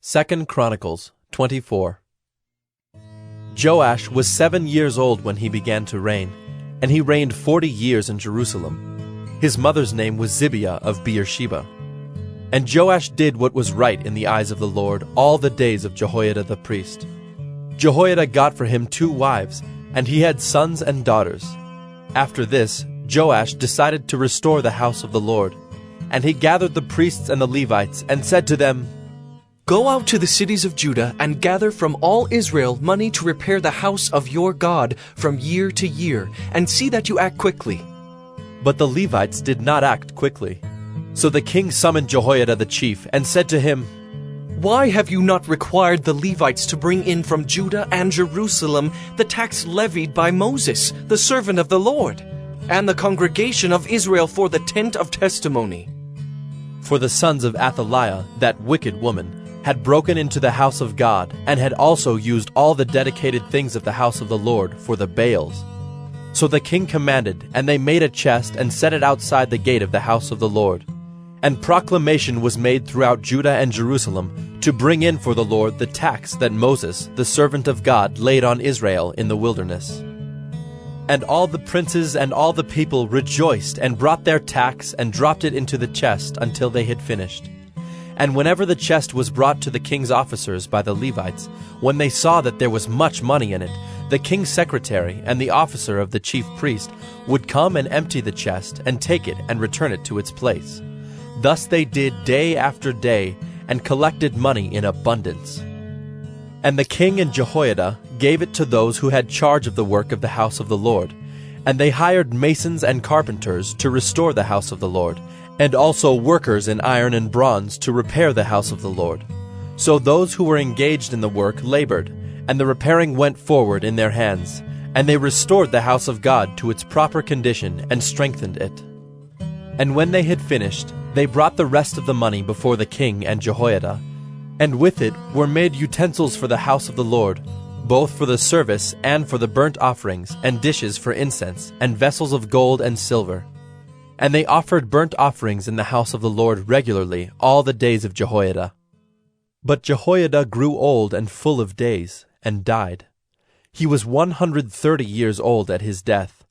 2 Chronicles 24. Joash was 7 years old when he began to reign, and he reigned 40 years in Jerusalem. His mother's name was Zibiah of Beersheba. And Joash did what was right in the eyes of the Lord all the days of Jehoiada the priest. Jehoiada got for him 2 wives, and he had sons and daughters. After this, Joash decided to restore the house of the Lord. And he gathered the priests and the Levites, and said to them, "Go out to the cities of Judah and gather from all Israel money to repair the house of your God from year to year, and see that you act quickly." But the Levites did not act quickly. So the king summoned Jehoiada the chief, and said to him, "Why have you not required the Levites to bring in from Judah and Jerusalem the tax levied by Moses, the servant of the Lord, and the congregation of Israel for the tent of testimony?" For the sons of Athaliah, that wicked woman, had broken into the house of God, and had also used all the dedicated things of the house of the Lord for the Baals. So the king commanded, and they made a chest and set it outside the gate of the house of the Lord. And proclamation was made throughout Judah and Jerusalem to bring in for the Lord the tax that Moses, the servant of God, laid on Israel in the wilderness. And all the princes and all the people rejoiced and brought their tax and dropped it into the chest until they had finished. And whenever the chest was brought to the king's officers by the Levites, when they saw that there was much money in it, the king's secretary and the officer of the chief priest would come and empty the chest and take it and return it to its place. Thus they did day after day, and collected money in abundance. And the king and Jehoiada gave it to those who had charge of the work of the house of the Lord. And they hired masons and carpenters to restore the house of the Lord, and also workers in iron and bronze to repair the house of the Lord. So those who were engaged in the work labored, and the repairing went forward in their hands, and they restored the house of God to its proper condition and strengthened it. And when they had finished, they brought the rest of the money before the king and Jehoiada, and with it were made utensils for the house of the Lord, both for the service and for the burnt offerings, and dishes for incense, and vessels of gold and silver. And they offered burnt offerings in the house of the Lord regularly all the days of Jehoiada. But Jehoiada grew old and full of days, and died. He was 130 years old at his death.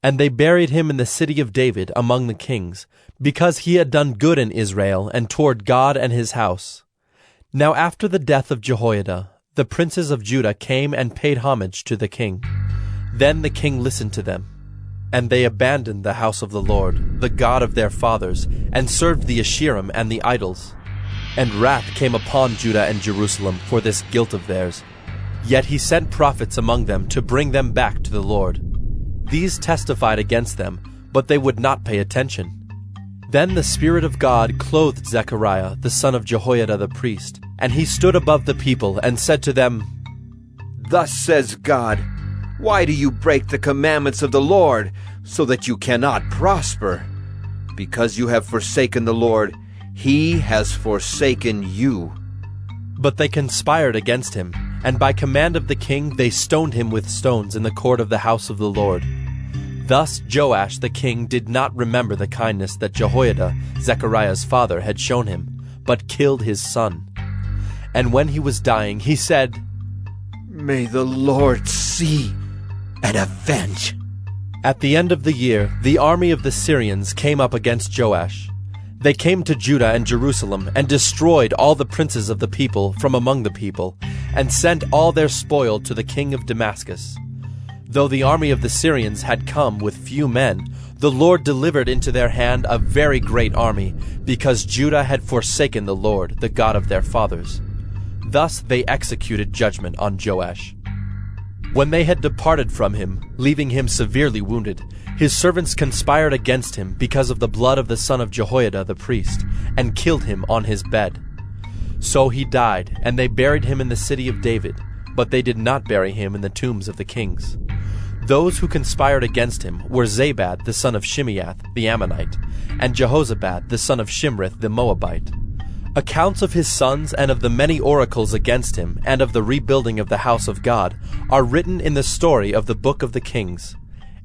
And they buried him in the city of David among the kings, because he had done good in Israel and toward God and his house. Now after the death of Jehoiada, the princes of Judah came and paid homage to the king. Then the king listened to them. And they abandoned the house of the Lord, the God of their fathers, and served the Asherim and the idols. And wrath came upon Judah and Jerusalem for this guilt of theirs. Yet he sent prophets among them to bring them back to the Lord. These testified against them, but they would not pay attention. Then the Spirit of God clothed Zechariah, the son of Jehoiada the priest, and he stood above the people and said to them, "Thus says God, why do you break the commandments of the Lord, so that you cannot prosper? Because you have forsaken the Lord, he has forsaken you." But they conspired against him, and by command of the king they stoned him with stones in the court of the house of the Lord. Thus Joash the king did not remember the kindness that Jehoiada, Zechariah's father, had shown him, but killed his son. And when he was dying, he said, "May the Lord see and avenge." At the end of the year, the army of the Syrians came up against Joash. They came to Judah and Jerusalem and destroyed all the princes of the people from among the people, and sent all their spoil to the king of Damascus. Though the army of the Syrians had come with few men, the Lord delivered into their hand a very great army, because Judah had forsaken the Lord, the God of their fathers. Thus they executed judgment on Joash. When they had departed from him, leaving him severely wounded, his servants conspired against him because of the blood of the son of Jehoiada the priest, and killed him on his bed. So he died, and they buried him in the city of David, but they did not bury him in the tombs of the kings. Those who conspired against him were Zabad the son of Shimeath the Ammonite, and Jehozabad the son of Shimrith the Moabite. Accounts of his sons and of the many oracles against him and of the rebuilding of the house of God are written in the story of the book of the kings.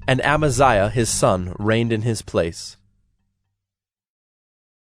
And Amaziah his son reigned in his place.